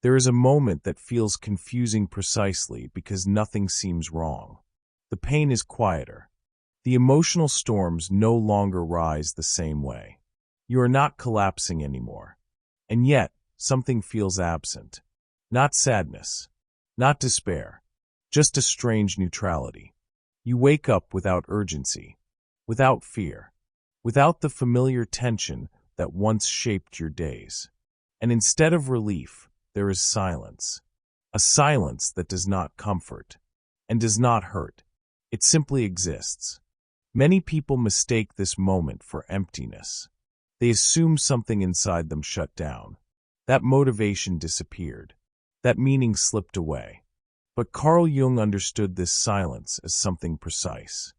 There is a moment that feels confusing precisely because nothing seems wrong. The pain is quieter. The emotional storms no longer rise the same way. You are not collapsing anymore. And yet, something feels absent. Not sadness, not despair, just a strange neutrality. You wake up without urgency, without fear, without the familiar tension that once shaped your days. And instead of relief, there is silence. A silence that does not comfort and does not hurt. It simply exists. Many people mistake this moment for emptiness. They assume something inside them shut down. That motivation disappeared. That meaning slipped away. But Carl Jung understood this silence as something precise.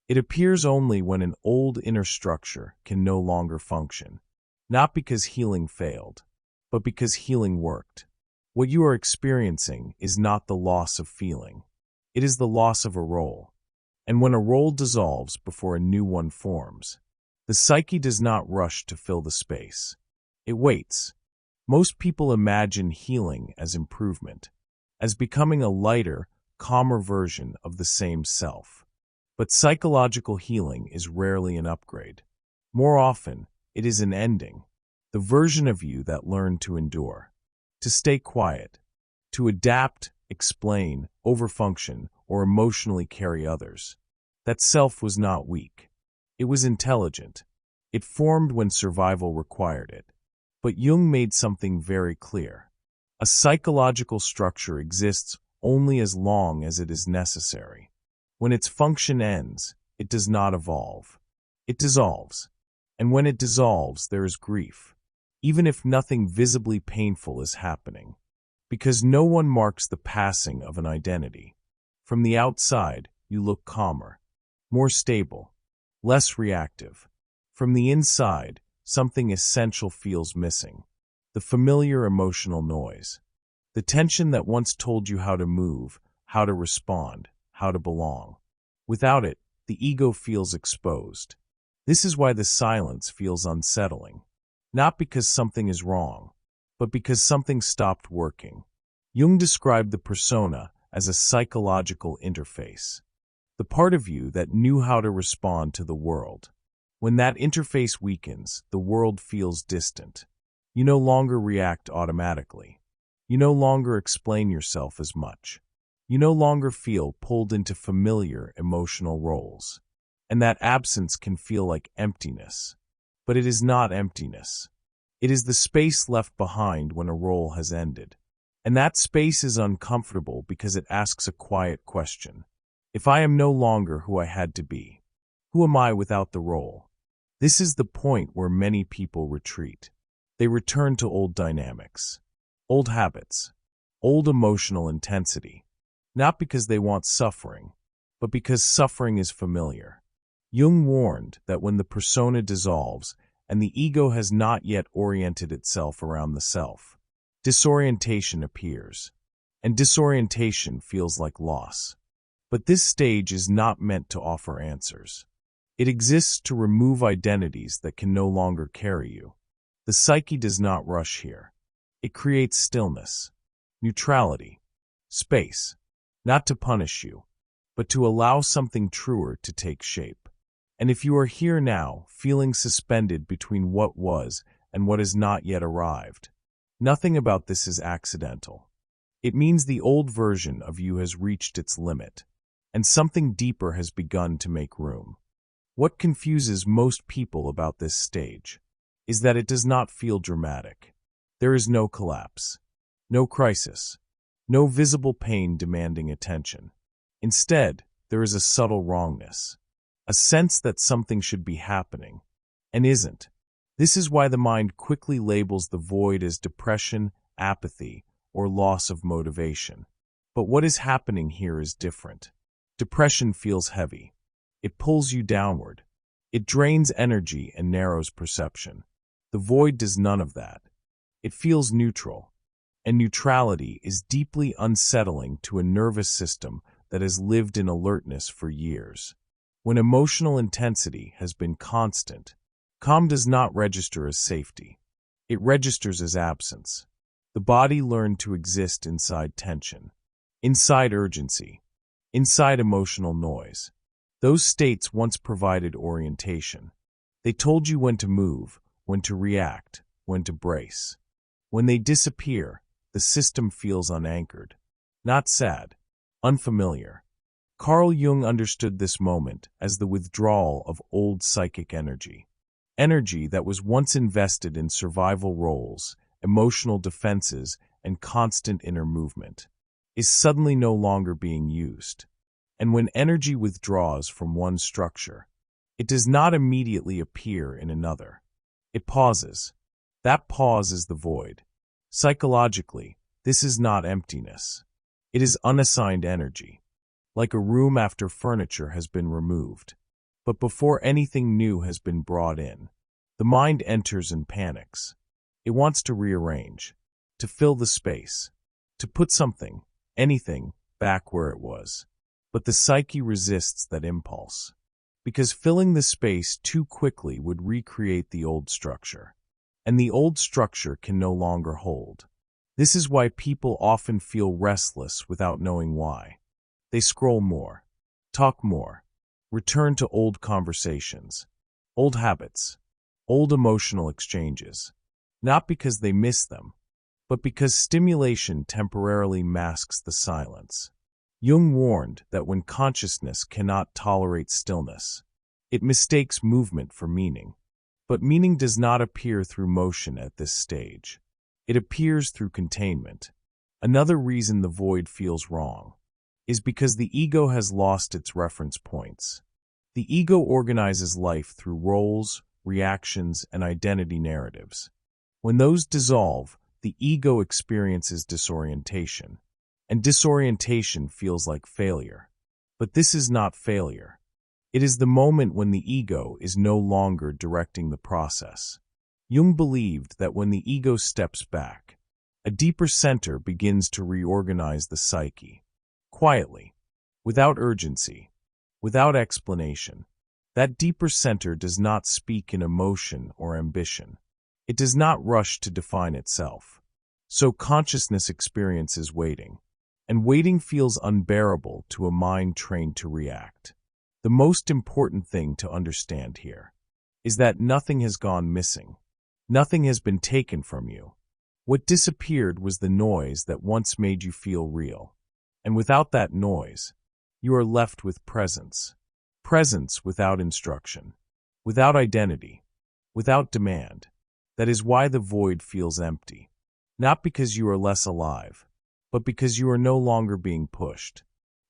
It appears only when an old inner structure can no longer function. Not because healing failed, but because healing worked. What you are experiencing is not the loss of feeling. It is the loss of a role. And when a role dissolves before a new one forms, the psyche does not rush to fill the space. It waits. Most people imagine healing as improvement, as becoming a lighter, calmer version of the same self. But psychological healing is rarely an upgrade. More often, it is an ending, the version of you that learned to endure, to stay quiet, to adapt, explain, overfunction, or emotionally carry others. That self was not weak. It was intelligent. It formed when survival required it. But Jung made something very clear. A psychological structure exists only as long as it is necessary. When its function ends, it does not evolve. It dissolves. And when it dissolves, there is grief, even if nothing visibly painful is happening. Because no one marks the passing of an identity. From the outside, you look calmer, more stable, less reactive. From the inside, something essential feels missing. The familiar emotional noise. The tension that once told you how to move, how to respond, how to belong. Without it, the ego feels exposed. This is why the silence feels unsettling. Not because something is wrong, but because something stopped working. Jung described the persona as a psychological interface. The part of you that knew how to respond to the world. When that interface weakens, the world feels distant. You no longer react automatically. You no longer explain yourself as much. You no longer feel pulled into familiar emotional roles. And that absence can feel like emptiness. But it is not emptiness. It is the space left behind when a role has ended. And that space is uncomfortable because it asks a quiet question. If I am no longer who I had to be, who am I without the role? This is the point where many people retreat. They return to old dynamics, old habits, old emotional intensity. Not because they want suffering, but because suffering is familiar. Jung warned that when the persona dissolves and the ego has not yet oriented itself around the self, disorientation appears, and disorientation feels like loss. But this stage is not meant to offer answers. It exists to remove identities that can no longer carry you. The psyche does not rush here. It creates stillness, neutrality, space, not to punish you, but to allow something truer to take shape. And if you are here now, feeling suspended between what was and what has not yet arrived, nothing about this is accidental. It means the old version of you has reached its limit, and something deeper has begun to make room. What confuses most people about this stage is that it does not feel dramatic. There is no collapse, no crisis, no visible pain demanding attention. Instead, there is a subtle wrongness, a sense that something should be happening and isn't. This is why the mind quickly labels the void as depression, apathy, or loss of motivation. But what is happening here is different. Depression feels heavy. It pulls you downward. It drains energy and narrows perception. The void does none of that. It feels neutral. And neutrality is deeply unsettling to a nervous system that has lived in alertness for years. When emotional intensity has been constant, calm does not register as safety. It registers as absence. The body learned to exist inside tension, inside urgency, inside emotional noise. Those states once provided orientation. They told you when to move, when to react, when to brace. When they disappear, the system feels unanchored, not sad, unfamiliar. Carl Jung understood this moment as the withdrawal of old psychic energy. Energy that was once invested in survival roles, emotional defenses, and constant inner movement, is suddenly no longer being used. And when energy withdraws from one structure, it does not immediately appear in another. It pauses. That pause is the void. Psychologically, this is not emptiness. It is unassigned energy, like a room after furniture has been removed. But before anything new has been brought in, the mind enters and panics. It wants to rearrange, to fill the space, to put something, anything, back where it was. But the psyche resists that impulse, because filling the space too quickly would recreate the old structure, and the old structure can no longer hold. This is why people often feel restless without knowing why. They scroll more, talk more, return to old conversations, old habits, old emotional exchanges, not because they miss them, but because stimulation temporarily masks the silence. Jung warned that when consciousness cannot tolerate stillness, it mistakes movement for meaning. But meaning does not appear through motion at this stage. It appears through containment. Another reason the void feels wrong is because the ego has lost its reference points. The ego organizes life through roles, reactions, and identity narratives. When those dissolve, the ego experiences disorientation, and disorientation feels like failure. But this is not failure. It is the moment when the ego is no longer directing the process. Jung believed that when the ego steps back, a deeper center begins to reorganize the psyche. Quietly, without urgency, without explanation. That deeper center does not speak in emotion or ambition. It does not rush to define itself. So consciousness experiences waiting, and waiting feels unbearable to a mind trained to react. The most important thing to understand here is that nothing has gone missing. Nothing has been taken from you. What disappeared was the noise that once made you feel real. And without that noise, you are left with presence. Presence without instruction, without identity, without demand. That is why the void feels empty. Not because you are less alive, but because you are no longer being pushed.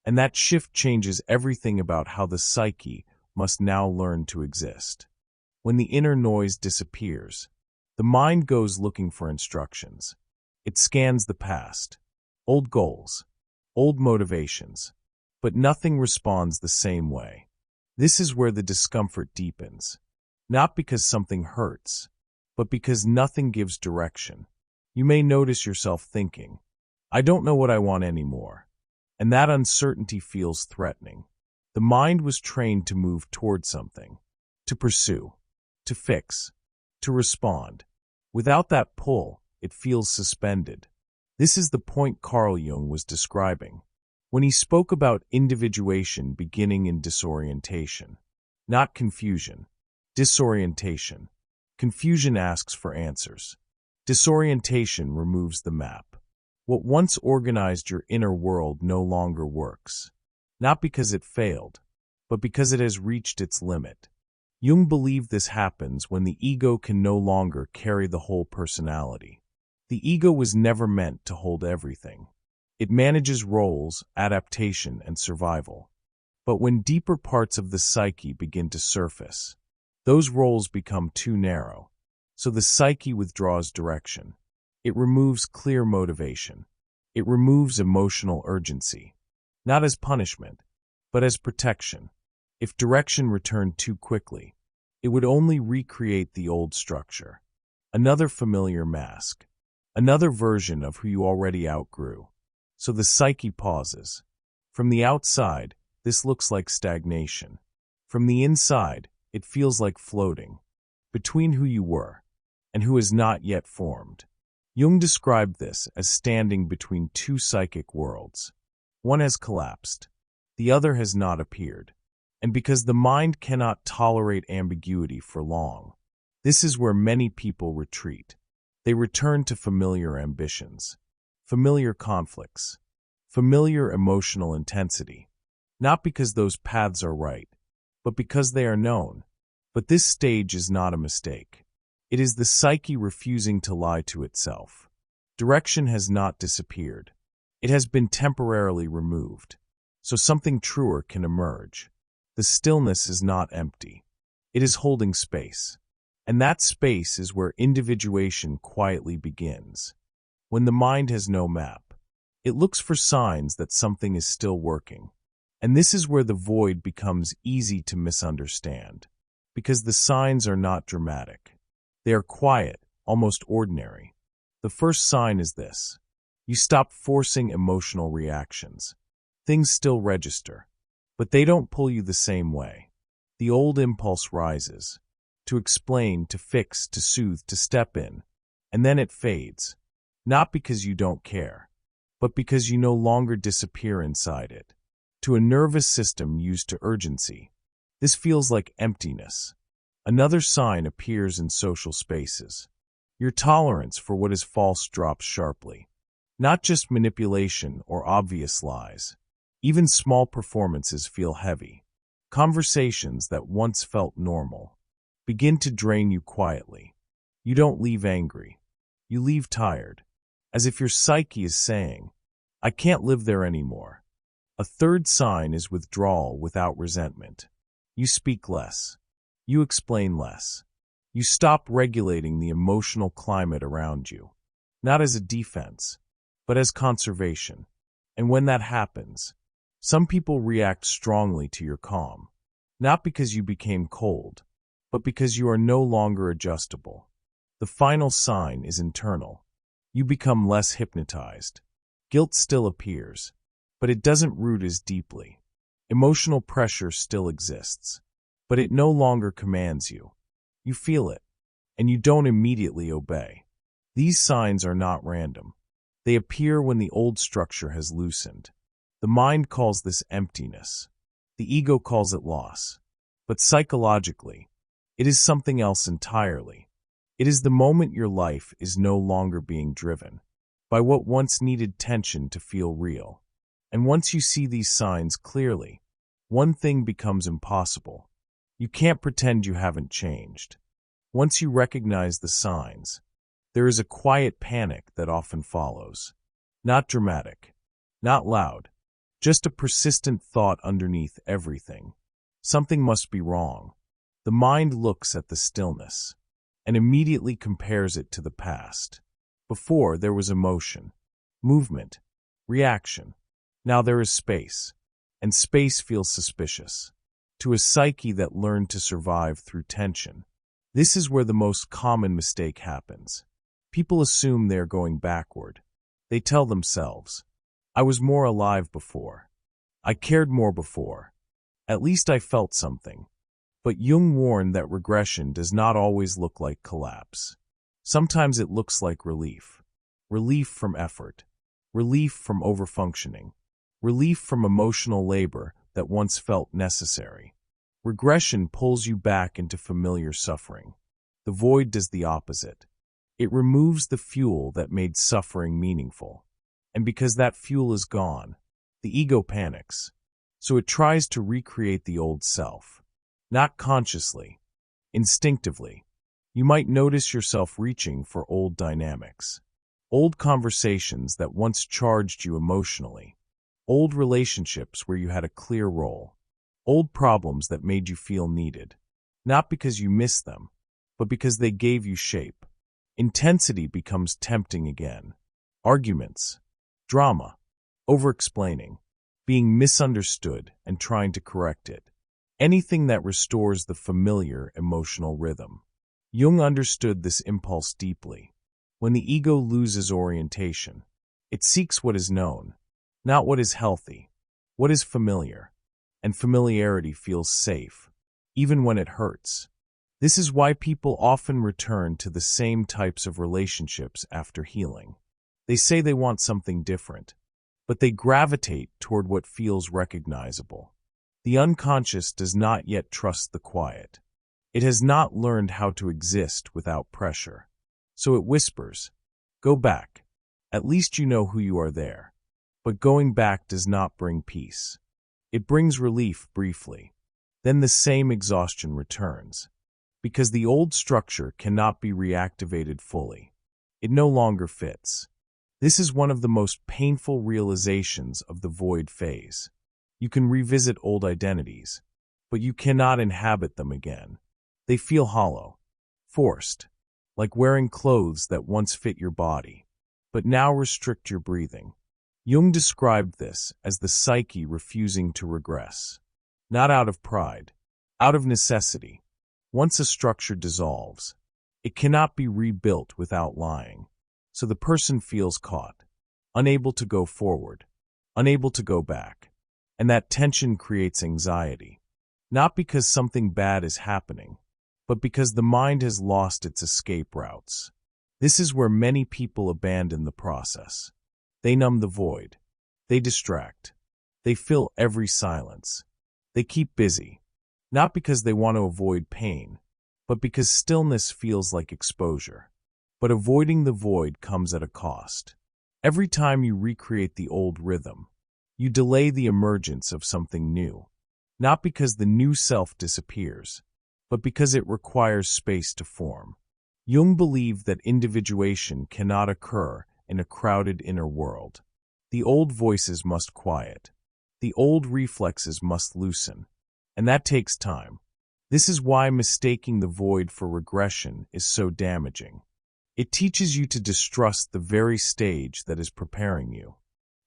And that shift changes everything about how the psyche must now learn to exist. When the inner noise disappears, the mind goes looking for instructions. It scans the past, old goals, old motivations, but nothing responds the same way. This is where the discomfort deepens, not because something hurts, but because nothing gives direction. You may notice yourself thinking, I don't know what I want anymore. And that uncertainty feels threatening. The mind was trained to move toward something, to pursue, to fix, to respond. Without that pull, it feels suspended. This is the point Carl Jung was describing when he spoke about individuation beginning in disorientation. Not confusion, disorientation. Confusion asks for answers. Disorientation removes the map. What once organized your inner world no longer works, not because it failed, but because it has reached its limit. Jung believed this happens when the ego can no longer carry the whole personality. The ego was never meant to hold everything. It manages roles, adaptation, and survival. But when deeper parts of the psyche begin to surface, those roles become too narrow, so the psyche withdraws direction. It removes clear motivation. It removes emotional urgency, not as punishment, but as protection. If direction returned too quickly, it would only recreate the old structure. Another familiar mask, another version of who you already outgrew. So the psyche pauses. From the outside, this looks like stagnation. From the inside, it feels like floating, between who you were and who is not yet formed. Jung described this as standing between two psychic worlds. One has collapsed, the other has not appeared. And because the mind cannot tolerate ambiguity for long, this is where many people retreat. They return to familiar ambitions, familiar conflicts, familiar emotional intensity, not because those paths are right, but because they are known. But this stage is not a mistake. It is the psyche refusing to lie to itself. Direction has not disappeared. It has been temporarily removed, so something truer can emerge. The stillness is not empty. It is holding space. And that space is where individuation quietly begins. When the mind has no map, it looks for signs that something is still working. And this is where the void becomes easy to misunderstand, because the signs are not dramatic. They are quiet, almost ordinary. The first sign is this. You stop forcing emotional reactions. Things still register, but they don't pull you the same way. The old impulse rises, to explain, to fix, to soothe, to step in, and then it fades, not because you don't care, but because you no longer disappear inside it. To a nervous system used to urgency, this feels like emptiness. Another sign appears in social spaces. Your tolerance for what is false drops sharply. Not just manipulation or obvious lies. Even small performances feel heavy. Conversations that once felt normal begin to drain you quietly. You don't leave angry. You leave tired, as if your psyche is saying, I can't live there anymore. A third sign is withdrawal without resentment. You speak less. You explain less. You stop regulating the emotional climate around you, not as a defense, but as conservation. And when that happens, some people react strongly to your calm, not because you became cold, but because you are no longer adjustable. The final sign is internal. You become less hypnotized. Guilt still appears, but it doesn't root as deeply. Emotional pressure still exists, but it no longer commands you. You feel it, and you don't immediately obey. These signs are not random. They appear when the old structure has loosened. The mind calls this emptiness. The ego calls it loss. But psychologically, it is something else entirely. It is the moment your life is no longer being driven by what once needed tension to feel real. And once you see these signs clearly, one thing becomes impossible. You can't pretend you haven't changed. Once you recognize the signs, there is a quiet panic that often follows. Not dramatic, not loud, just a persistent thought underneath everything. Something must be wrong. The mind looks at the stillness and immediately compares it to the past. Before, there was emotion, movement, reaction. Now there is space, and space feels suspicious. To a psyche that learned to survive through tension, this is where the most common mistake happens. People assume they are going backward. They tell themselves, I was more alive before. I cared more before. At least I felt something. But Jung warned that regression does not always look like collapse. Sometimes it looks like relief. Relief from effort. Relief from overfunctioning. Relief from emotional labor that once felt necessary. Regression pulls you back into familiar suffering. The void does the opposite. It removes the fuel that made suffering meaningful. And because that fuel is gone, the ego panics. So it tries to recreate the old self. Not consciously, instinctively. You might notice yourself reaching for old dynamics. Old conversations that once charged you emotionally. Old relationships where you had a clear role. Old problems that made you feel needed. Not because you missed them, but because they gave you shape. Intensity becomes tempting again. Arguments, drama, over-explaining, being misunderstood and trying to correct it. Anything that restores the familiar emotional rhythm. Jung understood this impulse deeply. When the ego loses orientation, it seeks what is known, not what is healthy, what is familiar. And familiarity feels safe, even when it hurts. This is why people often return to the same types of relationships after healing. They say they want something different, but they gravitate toward what feels recognizable. The unconscious does not yet trust the quiet. It has not learned how to exist without pressure. So it whispers, "Go back. At least you know who you are there." But going back does not bring peace. It brings relief briefly. Then the same exhaustion returns. Because the old structure cannot be reactivated fully. It no longer fits. This is one of the most painful realizations of the void phase. You can revisit old identities, but you cannot inhabit them again. They feel hollow, forced, like wearing clothes that once fit your body, but now restrict your breathing. Jung described this as the psyche refusing to regress. Not out of pride, out of necessity. Once a structure dissolves, it cannot be rebuilt without lying. So the person feels caught, unable to go forward, unable to go back. And that tension creates anxiety. Not because something bad is happening, but because the mind has lost its escape routes. This is where many people abandon the process. They numb the void. They distract. They fill every silence. They keep busy. Not because they want to avoid pain, but because stillness feels like exposure. But avoiding the void comes at a cost. Every time you recreate the old rhythm, you delay the emergence of something new. Not because the new self disappears, but because it requires space to form. Jung believed that individuation cannot occur in a crowded inner world. The old voices must quiet. The old reflexes must loosen. And that takes time. This is why mistaking the void for regression is so damaging. It teaches you to distrust the very stage that is preparing you.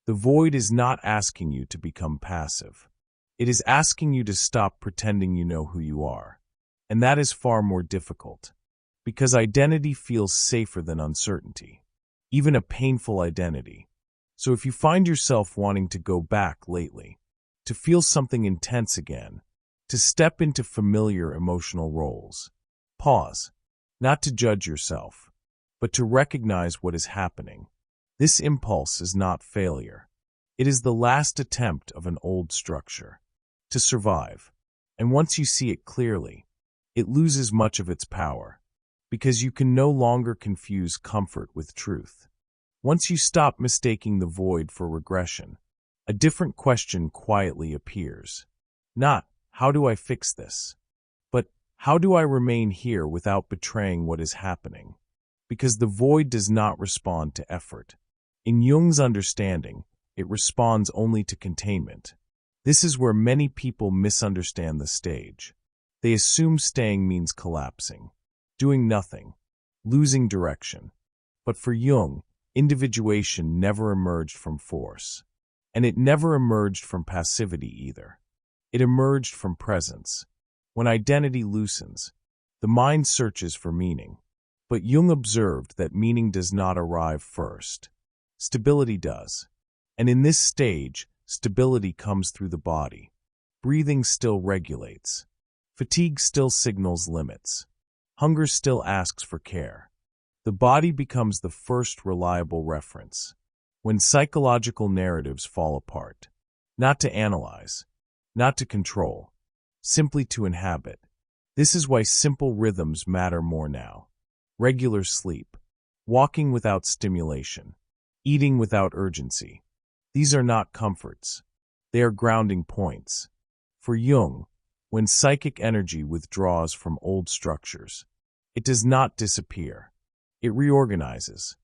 The void is not asking you to become passive. It is asking you to stop pretending you know who you are. And that is far more difficult. Because identity feels safer than uncertainty. Even a painful identity. So if you find yourself wanting to go back lately, to feel something intense again, to step into familiar emotional roles, pause, not to judge yourself, but to recognize what is happening. This impulse is not failure. It is the last attempt of an old structure to survive. And once you see it clearly, it loses much of its power, because you can no longer confuse comfort with truth. Once you stop mistaking the void for regression, a different question quietly appears. Not, "How do I fix this?" but, "How do I remain here without betraying what is happening?" Because the void does not respond to effort. In Jung's understanding, it responds only to containment. This is where many people misunderstand the stage. They assume staying means collapsing, doing nothing, losing direction. But for Jung, individuation never emerged from force. And it never emerged from passivity either. It emerged from presence. When identity loosens, the mind searches for meaning. But Jung observed that meaning does not arrive first. Stability does. And in this stage, stability comes through the body. Breathing still regulates. Fatigue still signals limits. Hunger still asks for care. The body becomes the first reliable reference. When psychological narratives fall apart, not to analyze, not to control, simply to inhabit. This is why simple rhythms matter more now. Regular sleep, walking without stimulation, eating without urgency. These are not comforts. They are grounding points. For Jung, when psychic energy withdraws from old structures, it does not disappear. It reorganizes.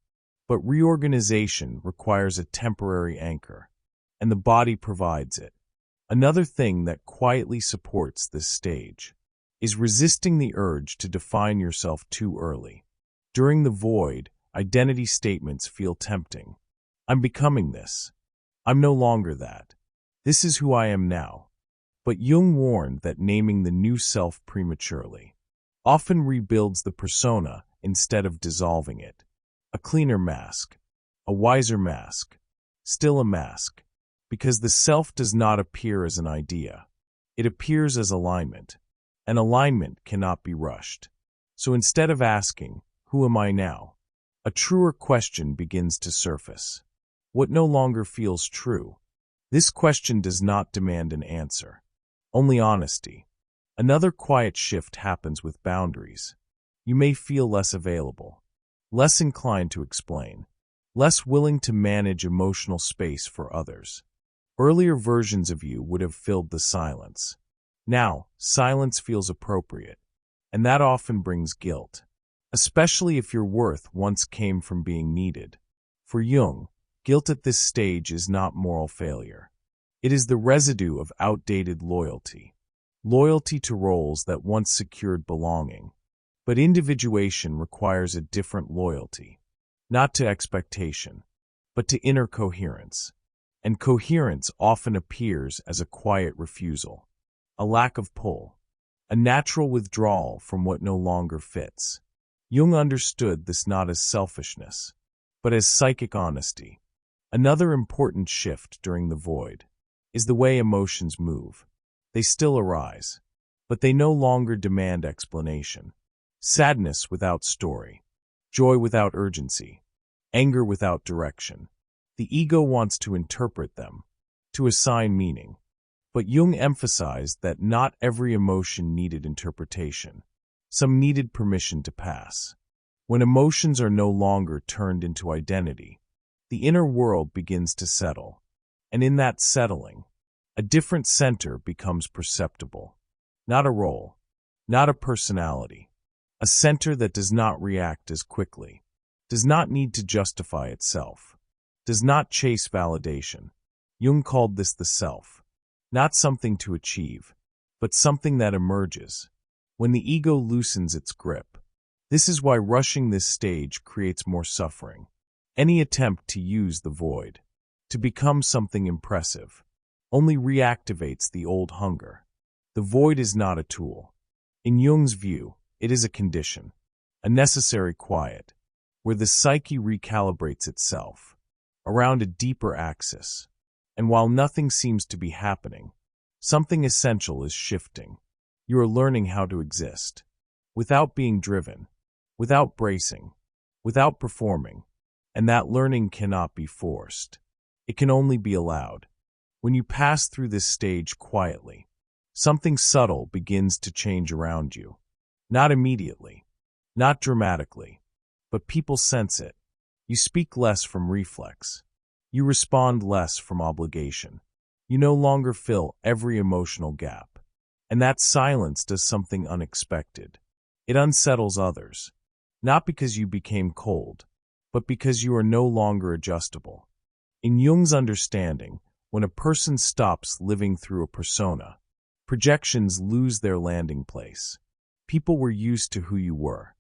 But reorganization requires a temporary anchor, and the body provides it. Another thing that quietly supports this stage is resisting the urge to define yourself too early. During the void, identity statements feel tempting. I'm becoming this. I'm no longer that. This is who I am now. But Jung warned that naming the new self prematurely often rebuilds the persona instead of dissolving it. A cleaner mask, a wiser mask, still a mask, because the self does not appear as an idea. It appears as alignment. and alignment cannot be rushed. So instead of asking, "Who am I now?" a truer question begins to surface. What no longer feels true? This question does not demand an answer, only honesty. Another quiet shift happens with boundaries. You may feel less available, less inclined to explain, less willing to manage emotional space for others. Earlier versions of you would have filled the silence. Now, silence feels appropriate, and that often brings guilt, especially if your worth once came from being needed. For Jung, guilt at this stage is not moral failure. It is the residue of outdated loyalty. Loyalty to roles that once secured belonging. But individuation requires a different loyalty. Not to expectation, but to inner coherence. And coherence often appears as a quiet refusal, a lack of pull, a natural withdrawal from what no longer fits. Jung understood this not as selfishness, but as psychic honesty. Another important shift during the void is the way emotions move. They still arise, but they no longer demand explanation. Sadness without story, joy without urgency, anger without direction. The ego wants to interpret them, to assign meaning. But Jung emphasized that not every emotion needed interpretation. Some needed permission to pass. When emotions are no longer turned into identity, the inner world begins to settle. And in that settling, a different center becomes perceptible. Not a role, not a personality. A center that does not react as quickly, does not need to justify itself, does not chase validation. Jung called this the self. Not something to achieve, but something that emerges. When the ego loosens its grip. This is why rushing this stage creates more suffering. Any attempt to use the void, to become something impressive, only reactivates the old hunger. The void is not a tool. In Jung's view, it is a condition, a necessary quiet, where the psyche recalibrates itself around a deeper axis. And while nothing seems to be happening, something essential is shifting. You are learning how to exist, without being driven, without bracing, without performing. And that learning cannot be forced. It can only be allowed. When you pass through this stage quietly, something subtle begins to change around you. Not immediately, not dramatically, but people sense it. You speak less from reflex. You respond less from obligation. You no longer fill every emotional gap. And that silence does something unexpected. It unsettles others. Not because you became cold, but because you are no longer adjustable. In Jung's understanding, when a person stops living through a persona, projections lose their landing place. People were used to who you were,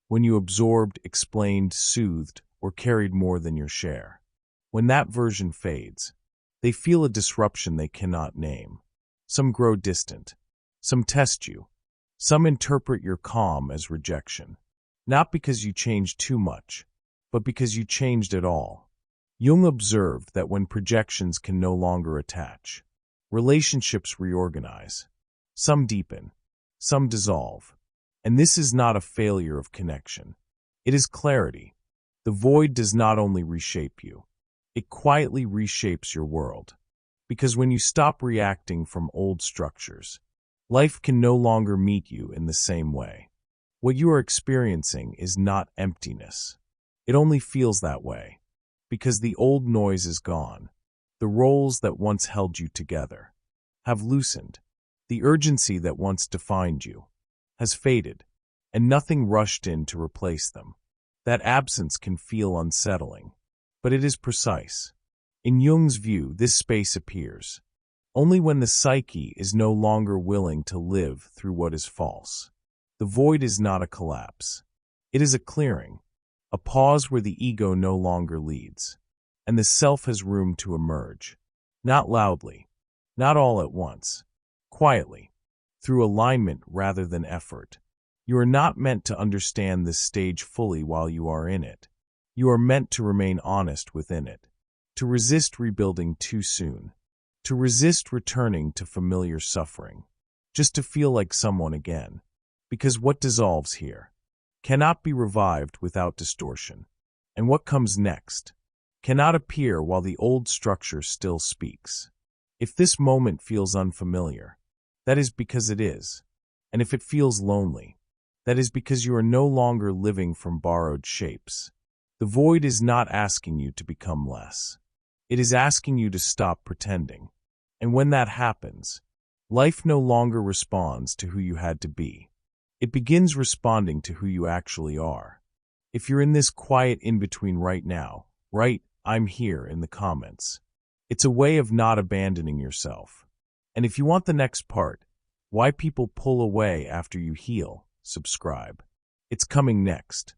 when you absorbed, explained, soothed, or carried more than your share. When that version fades, they feel a disruption they cannot name. Some grow distant. Some test you. Some interpret your calm as rejection. Not because you changed too much, but because you changed at all. Jung observed that when projections can no longer attach, relationships reorganize. Some deepen, some dissolve. And this is not a failure of connection. It is clarity. The void does not only reshape you, it quietly reshapes your world. Because when you stop reacting from old structures, life can no longer meet you in the same way. What you are experiencing is not emptiness. It only feels that way. Because the old noise is gone. The roles that once held you together have loosened. The urgency that once defined you has faded, and nothing rushed in to replace them. That absence can feel unsettling, but it is precise. In Jung's view, this space appears only when the psyche is no longer willing to live through what is false. The void is not a collapse. It is a clearing, a pause where the ego no longer leads, and the self has room to emerge. Not loudly, not all at once, quietly, through alignment rather than effort. You are not meant to understand this stage fully while you are in it. You are meant to remain honest within it, to resist rebuilding too soon, to resist returning to familiar suffering, just to feel like someone again. Because what dissolves here cannot be revived without distortion. And what comes next cannot appear while the old structure still speaks. If this moment feels unfamiliar, that is because it is. And if it feels lonely, that is because you are no longer living from borrowed shapes. The void is not asking you to become less. It is asking you to stop pretending. And when that happens, life no longer responds to who you had to be. It begins responding to who you actually are. If you're in this quiet in-between right now, write, "I'm here" in the comments. It's a way of not abandoning yourself. And if you want the next part, why people pull away after you heal, subscribe. It's coming next.